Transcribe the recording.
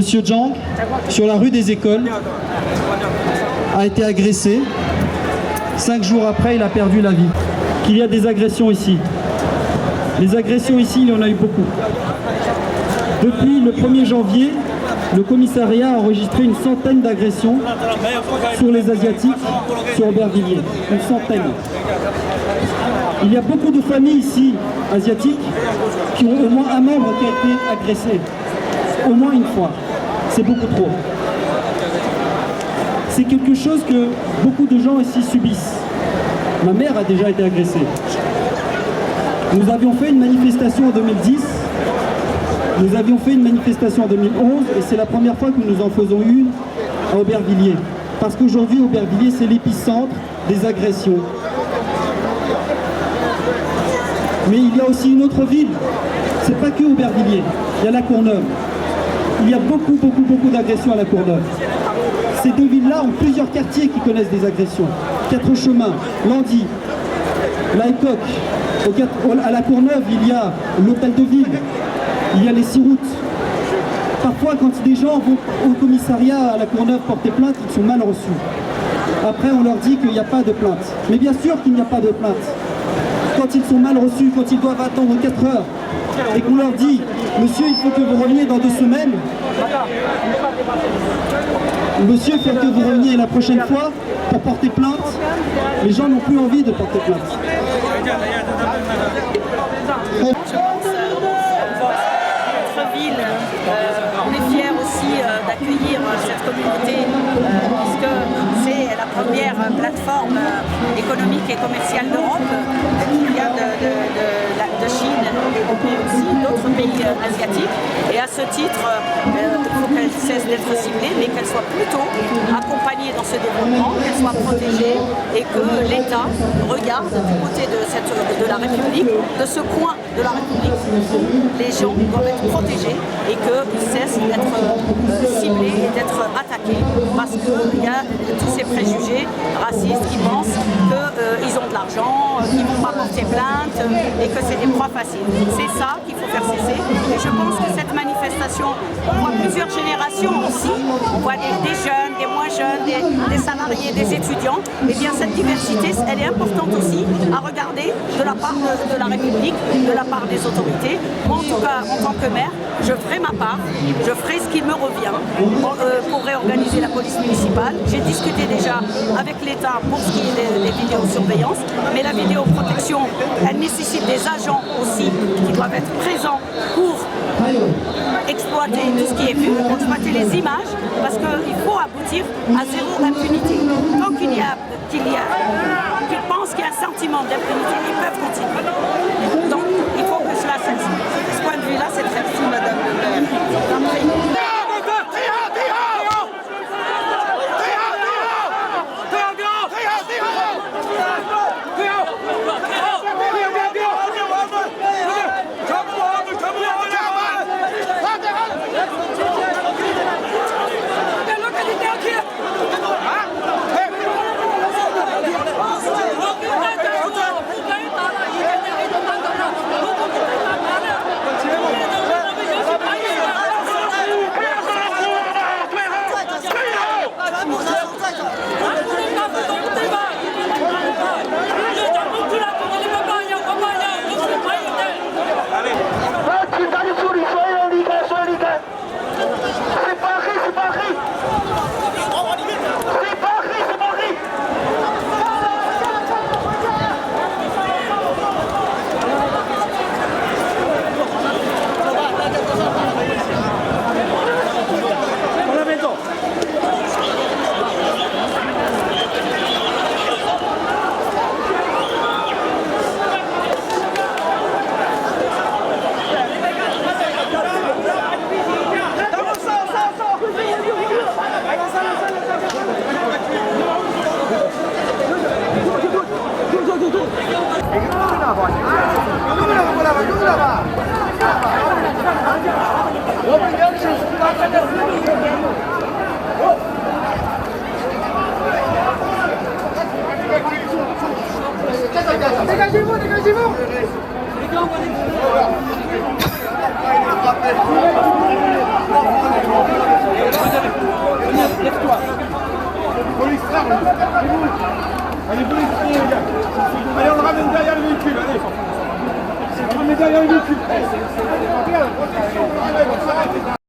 Monsieur Zhang, sur la rue des Écoles, a été agressé. 5 jours après, il a perdu la vie. Qu'il y a des agressions ici. Les agressions ici, il y en a eu beaucoup. Depuis le 1er janvier, le commissariat a enregistré une centaine d'agressions sur les Asiatiques, sur Aubervilliers. Une centaine. Il y a beaucoup de familles ici, asiatiques, qui ont au moins un membre qui a été agressé. Au moins une fois. C'est beaucoup trop. C'est quelque chose que beaucoup de gens ici subissent. Ma mère a déjà été agressée. Nous avions fait une manifestation en 2010. Nous avions fait une manifestation en 2011 et c'est la première fois que nous en faisons une à Aubervilliers. Parce qu'aujourd'hui, Aubervilliers, c'est l'épicentre des agressions. Mais il y a aussi une autre ville. C'est pas que Aubervilliers. Il y a la Courneuve. Il y a beaucoup d'agressions à la Courneuve. Ces deux villes-là ont plusieurs quartiers qui connaissent des agressions. 4 chemins, Landy, la Écoque. À la Courneuve, il y a l'hôtel de ville. Il y a les 6 routes. Parfois, quand des gens vont au commissariat à la Courneuve porter plainte, ils sont mal reçus. Après, on leur dit qu'il n'y a pas de plainte. Mais bien sûr qu'il n'y a pas de plainte. Quand ils sont mal reçus, quand ils doivent attendre 4 heures, et qu'on leur dit « Monsieur, il faut que vous reveniez dans 2 semaines », monsieur, il faut que vous reveniez la prochaine fois pour porter plainte, les gens n'ont plus envie de porter plainte. On est fiers aussi d'accueillir cette communauté puisque c'est la première plateforme économique et commerciale d'Europe qui vient de Chine mais aussi d'autres pays asiatiques. Et à ce titre, il faut qu'elle cesse d'être ciblée mais qu'elle soit plutôt accompagnée dans ce développement, qu'elle soit protégée et que l'État regarde du côté de la République, de ce coin de la République, les gens doivent être protégés et qu'ils cessent d'être ciblés et d'être attaqués parce qu'il y a tous ces préjugés racistes qui pensent qu'ils ont de l'argent, qu'ils ne vont pas porter plainte et que c'est des proies faciles. C'est ça qu'il faut faire cesser et je pense que cette manifestation, on voit plusieurs générations aussi, on voit des jeunes, des moins jeunes, des salariés, des étudiants, et bien cette diversité, elle est importante aussi à regarder de la part de la République, de la part des autorités. Moi en tout cas, en tant que maire, je ferai ma part, je ferai ce qui me revient pour réorganiser la police municipale. J'ai discuté déjà avec l'État pour ce qui est des vidéosurveillance, mais la vidéoprotection, elle nécessite des agents aussi qui doivent être présents pour exploiter tout ce qui est vu, exploiter les images, parce qu'il faut aboutir à zéro impunité. Tant qu'ils pensent qu'il y a un sentiment d'impunité, ils peuvent continuer. Donc, il faut que cela cesse. De ce point de vue-là, c'est très difficile, madame le maire. Dégagez-vous, dégagez-vous. Les gars, on va Allez, vous les criez, les gars. Allez, on le ramène derrière le véhicule, allez. On le met derrière le véhicule.